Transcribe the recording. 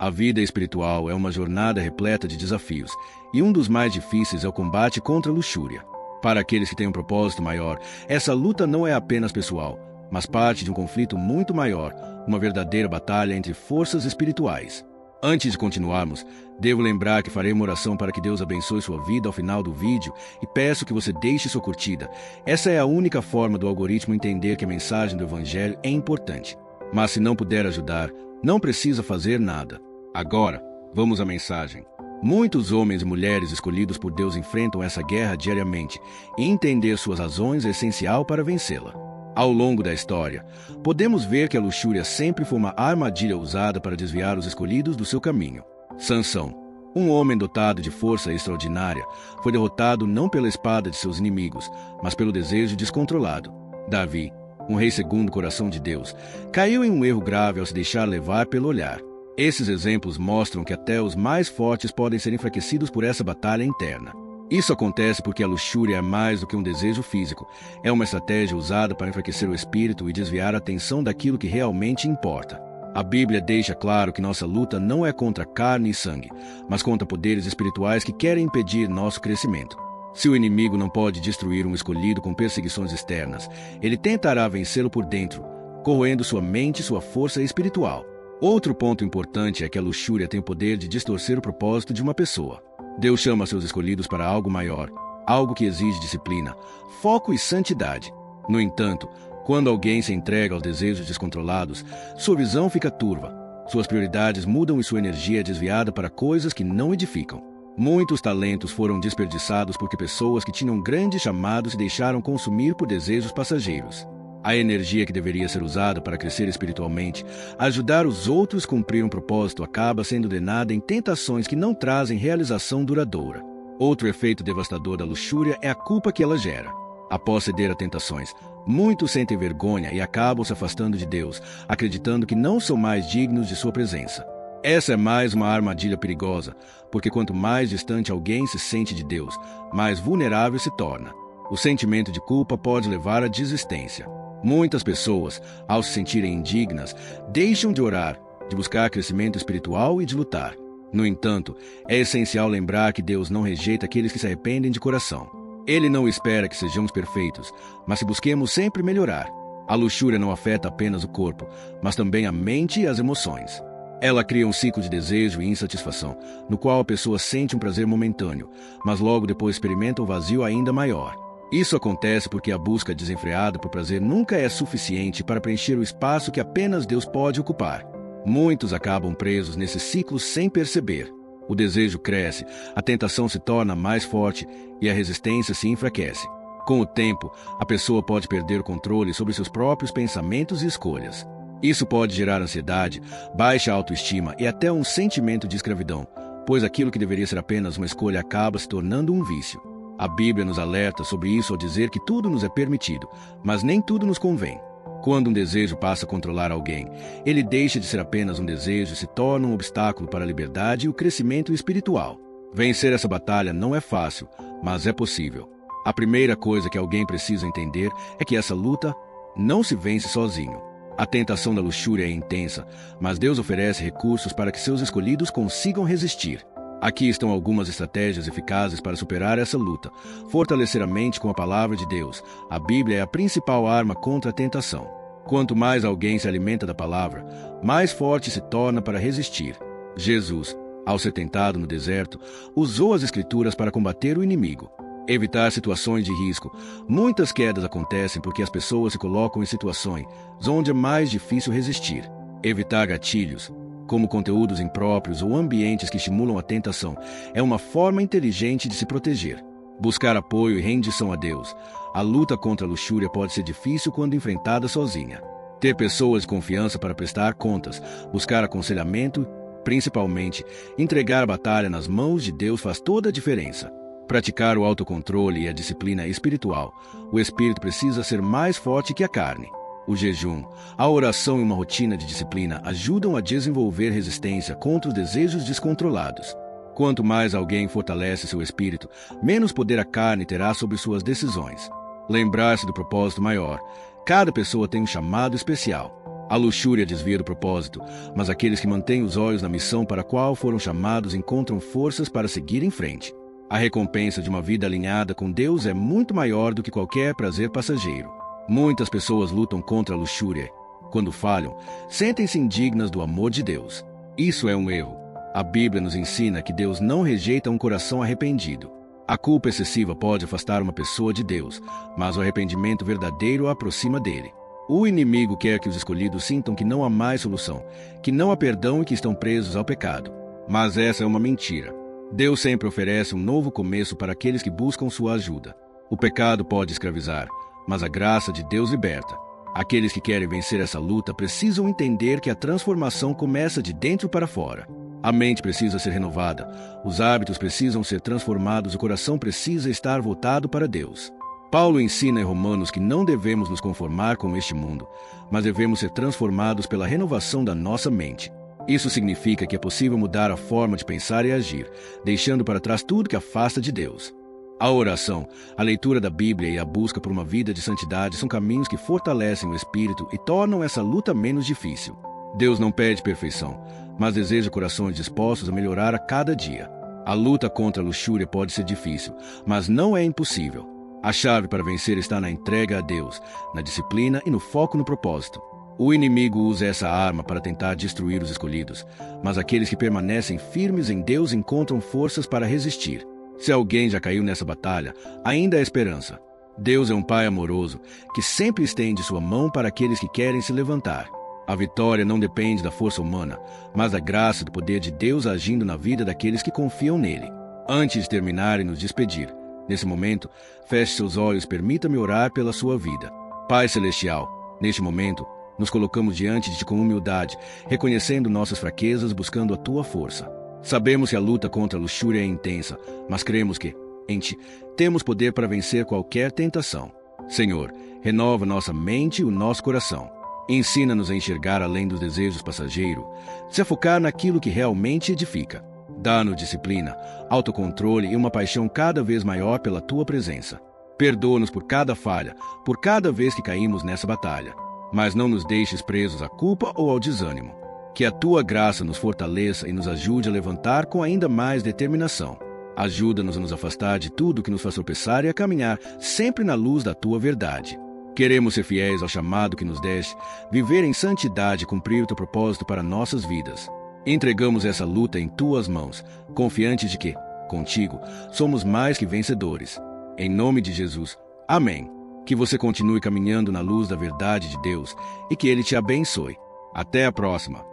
A vida espiritual é uma jornada repleta de desafios, e um dos mais difíceis é o combate contra a luxúria. Para aqueles que têm um propósito maior, essa luta não é apenas pessoal, mas parte de um conflito muito maior, uma verdadeira batalha entre forças espirituais. Antes de continuarmos, devo lembrar que farei uma oração para que Deus abençoe sua vida ao final do vídeo e peço que você deixe sua curtida. Essa é a única forma do algoritmo entender que a mensagem do Evangelho é importante. Mas se não puder ajudar, não precisa fazer nada. Agora, vamos à mensagem. Muitos homens e mulheres escolhidos por Deus enfrentam essa guerra diariamente, e entender suas razões é essencial para vencê-la. Ao longo da história, podemos ver que a luxúria sempre foi uma armadilha usada para desviar os escolhidos do seu caminho. Sansão, um homem dotado de força extraordinária, foi derrotado não pela espada de seus inimigos, mas pelo desejo descontrolado. Davi, um rei segundo o coração de Deus, caiu em um erro grave ao se deixar levar pelo olhar. Esses exemplos mostram que até os mais fortes podem ser enfraquecidos por essa batalha interna. Isso acontece porque a luxúria é mais do que um desejo físico. É uma estratégia usada para enfraquecer o espírito e desviar a atenção daquilo que realmente importa. A Bíblia deixa claro que nossa luta não é contra carne e sangue, mas contra poderes espirituais que querem impedir nosso crescimento. Se o inimigo não pode destruir um escolhido com perseguições externas, ele tentará vencê-lo por dentro, corroendo sua mente e sua força espiritual. Outro ponto importante é que a luxúria tem o poder de distorcer o propósito de uma pessoa. Deus chama seus escolhidos para algo maior, algo que exige disciplina, foco e santidade. No entanto, quando alguém se entrega aos desejos descontrolados, sua visão fica turva, suas prioridades mudam e sua energia é desviada para coisas que não edificam. Muitos talentos foram desperdiçados porque pessoas que tinham grandes chamados se deixaram consumir por desejos passageiros. A energia que deveria ser usada para crescer espiritualmente, ajudar os outros a cumprir um propósito, acaba sendo drenada em tentações que não trazem realização duradoura. Outro efeito devastador da luxúria é a culpa que ela gera. Após ceder a tentações, muitos sentem vergonha e acabam se afastando de Deus, acreditando que não são mais dignos de sua presença. Essa é mais uma armadilha perigosa, porque quanto mais distante alguém se sente de Deus, mais vulnerável se torna. O sentimento de culpa pode levar à desistência. Muitas pessoas, ao se sentirem indignas, deixam de orar, de buscar crescimento espiritual e de lutar. No entanto, é essencial lembrar que Deus não rejeita aqueles que se arrependem de coração. Ele não espera que sejamos perfeitos, mas que busquemos sempre melhorar. A luxúria não afeta apenas o corpo, mas também a mente e as emoções. Ela cria um ciclo de desejo e insatisfação, no qual a pessoa sente um prazer momentâneo, mas logo depois experimenta um vazio ainda maior. Isso acontece porque a busca desenfreada por prazer nunca é suficiente para preencher o espaço que apenas Deus pode ocupar. Muitos acabam presos nesse ciclo sem perceber. O desejo cresce, a tentação se torna mais forte e a resistência se enfraquece. Com o tempo, a pessoa pode perder o controle sobre seus próprios pensamentos e escolhas. Isso pode gerar ansiedade, baixa autoestima e até um sentimento de escravidão, pois aquilo que deveria ser apenas uma escolha acaba se tornando um vício. A Bíblia nos alerta sobre isso ao dizer que tudo nos é permitido, mas nem tudo nos convém. Quando um desejo passa a controlar alguém, ele deixa de ser apenas um desejo e se torna um obstáculo para a liberdade e o crescimento espiritual. Vencer essa batalha não é fácil, mas é possível. A primeira coisa que alguém precisa entender é que essa luta não se vence sozinho. A tentação da luxúria é intensa, mas Deus oferece recursos para que seus escolhidos consigam resistir. Aqui estão algumas estratégias eficazes para superar essa luta. Fortalecer a mente com a palavra de Deus. A Bíblia é a principal arma contra a tentação. Quanto mais alguém se alimenta da palavra, mais forte se torna para resistir. Jesus, ao ser tentado no deserto, usou as Escrituras para combater o inimigo. Evitar situações de risco. Muitas quedas acontecem porque as pessoas se colocam em situações onde é mais difícil resistir. Evitar gatilhos, como conteúdos impróprios ou ambientes que estimulam a tentação, é uma forma inteligente de se proteger. Buscar apoio e rendição a Deus. A luta contra a luxúria pode ser difícil quando enfrentada sozinha. Ter pessoas de confiança para prestar contas, buscar aconselhamento, principalmente, entregar a batalha nas mãos de Deus faz toda a diferença. Praticar o autocontrole e a disciplina espiritual. O espírito precisa ser mais forte que a carne. O jejum, a oração e uma rotina de disciplina ajudam a desenvolver resistência contra os desejos descontrolados. Quanto mais alguém fortalece seu espírito, menos poder a carne terá sobre suas decisões. Lembrar-se do propósito maior. Cada pessoa tem um chamado especial. A luxúria desvia do propósito, mas aqueles que mantêm os olhos na missão para a qual foram chamados encontram forças para seguir em frente. A recompensa de uma vida alinhada com Deus é muito maior do que qualquer prazer passageiro. Muitas pessoas lutam contra a luxúria. Quando falham, sentem-se indignas do amor de Deus. Isso é um erro. A Bíblia nos ensina que Deus não rejeita um coração arrependido. A culpa excessiva pode afastar uma pessoa de Deus, mas o arrependimento verdadeiro a aproxima dele. O inimigo quer que os escolhidos sintam que não há mais solução, que não há perdão e que estão presos ao pecado. Mas essa é uma mentira. Deus sempre oferece um novo começo para aqueles que buscam sua ajuda. O pecado pode escravizar, mas a graça de Deus liberta. Aqueles que querem vencer essa luta precisam entender que a transformação começa de dentro para fora. A mente precisa ser renovada, os hábitos precisam ser transformados, o coração precisa estar voltado para Deus. Paulo ensina em Romanos que não devemos nos conformar com este mundo, mas devemos ser transformados pela renovação da nossa mente. Isso significa que é possível mudar a forma de pensar e agir, deixando para trás tudo que afasta de Deus. A oração, a leitura da Bíblia e a busca por uma vida de santidade são caminhos que fortalecem o espírito e tornam essa luta menos difícil. Deus não pede perfeição, mas deseja corações dispostos a melhorar a cada dia. A luta contra a luxúria pode ser difícil, mas não é impossível. A chave para vencer está na entrega a Deus, na disciplina e no foco no propósito. O inimigo usa essa arma para tentar destruir os escolhidos, mas aqueles que permanecem firmes em Deus encontram forças para resistir. Se alguém já caiu nessa batalha, ainda há esperança. Deus é um Pai amoroso, que sempre estende sua mão para aqueles que querem se levantar. A vitória não depende da força humana, mas da graça e do poder de Deus agindo na vida daqueles que confiam nele. Antes de terminar e nos despedir, nesse momento, feche seus olhos e permita-me orar pela sua vida. Pai Celestial, neste momento, nos colocamos diante de Ti com humildade, reconhecendo nossas fraquezas, buscando a Tua força. Sabemos que a luta contra a luxúria é intensa, mas cremos que, em Ti, temos poder para vencer qualquer tentação. Senhor, renova nossa mente e o nosso coração. Ensina-nos a enxergar além dos desejos passageiros, se focar naquilo que realmente edifica. Dá-nos disciplina, autocontrole e uma paixão cada vez maior pela Tua presença. Perdoa-nos por cada falha, por cada vez que caímos nessa batalha. Mas não nos deixes presos à culpa ou ao desânimo. Que a Tua graça nos fortaleça e nos ajude a levantar com ainda mais determinação. Ajuda-nos a nos afastar de tudo que nos faz tropeçar e a caminhar sempre na luz da Tua verdade. Queremos ser fiéis ao chamado que nos deste, viver em santidade e cumprir o Teu propósito para nossas vidas. Entregamos essa luta em Tuas mãos, confiantes de que, contigo, somos mais que vencedores. Em nome de Jesus. Amém. Que você continue caminhando na luz da verdade de Deus e que Ele te abençoe. Até a próxima.